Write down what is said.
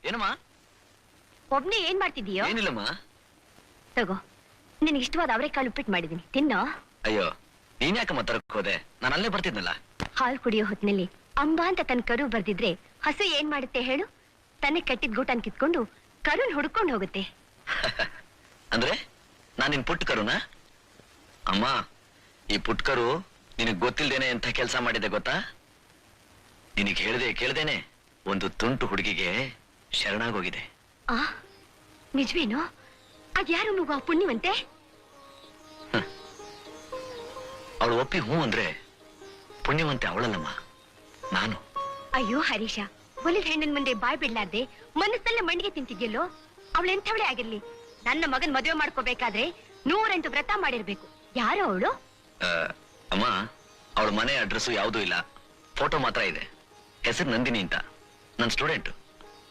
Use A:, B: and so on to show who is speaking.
A: ಏನಮ್ಮ?
B: ಒಬ್ನೇ ಏನ್ ಮಾಡ್ತಿದೀಯೋ?
A: ಏನಿಲ್ಲಮ್ಮ.
B: ತಗೋ, ನಿನಗೆ ಇಷ್ಟವಾದ ಅವರೆಕಾಳು ಉಪ್ಪಿಟ್ಟು ಮಾಡಿದೀನಿ, ತಿನ್ನೋ.
A: ಅಯ್ಯೋ, ನೀನ್ ಯಾಕಮ್ಮ ತರಕ್ ಹೋದೆ? ನಾನು ಅಲ್ಲೇ ಬರ್ತಿದ್ನಲ್ಲ.
B: ಹಾಲು ಕುಡಿಯೋ ಹೊತ್ನಲ್ಲಿ ಅಂಬ ಅಂತ ತನ್ನ ಕರು ಬರ್ದಿದ್ರೆ ಹಸು ಏನ್ ಮಾಡುತ್ತೆ ಹೇಳು? ತನ್ನ ಕಟ್ಟಿದ ಗೂಟನ್ ಕಿತ್ಕೊಂಡು ಕರುನ್ ಹುಡ್ಕೊಂಡು ಹೋಗುತ್ತೆ.
A: ಅಂದ್ರೆ ನಾನ್ ನಿನ್ ಪುಟ್ಟ ಕರುನಾ? ಅಮ್ಮ, ಈ ಪುಟ್ಕರು ನಿನಗ್ ಗೊತ್ತಿಲ್ದೇನೆ ಎಂತ ಕೆಲಸ ಮಾಡಿದೆ ಗೊತ್ತಾ? ನಿನಗ್ ಹೇಳ್ದೆ ಕೇಳ್ದೇನೆ ಒಂದು ತುಂಟು ಹುಡುಗಿಗೆ ಶರಣಾಗೋಗಿದೆ.
B: ಆ ನಿಜವೇನೋ? ಅದ್ಯಾರು ಮಗು ಆ ಪುಣ್ಯವಂತೆ?
A: ಅವಳು ಒಪ್ಪಿ ಹೂ ಅಂದ್ರೆ ಪುಣ್ಯವಂತೆ ಅವಳಲ್ಲಮ್ಮ, ನಾನು.
B: ಅಯ್ಯೋ ಹರೀಶ, ಒಲಿದ ಹೆಣ್ಣಿನ ಮುಂದೆ ಬಾಯ್ ಬಿಡ್ಲಾರ್ದೆ ಮನಸ್ಸಲ್ಲೇ ಮಣ್ಣಿಗೆ ತಿಂತಿದ್ಯಲ್ಲೋ. ಅವಳೆಂಥವಳೇ ಆಗಿರ್ಲಿ, ನನ್ನ ಮಗನ್ ಮದುವೆ ಮಾಡ್ಕೋಬೇಕಾದ್ರೆ 108 ವ್ರತ ಮಾಡಿರ್ಬೇಕು. ಯಾರೋ ಅವಳು?
A: ಅಮ್ಮ, ಅವಳ ಮನೆ ಅಡ್ರೆಸ್ ಯಾವುದೂ ಇಲ್ಲ, ಫೋಟೋ ಮಾತ್ರ ಇದೆ. ಹೆಸರು ನಂದಿನಿ ಅಂತ, ನನ್ನ ಸ್ಟೂಡೆಂಟ್.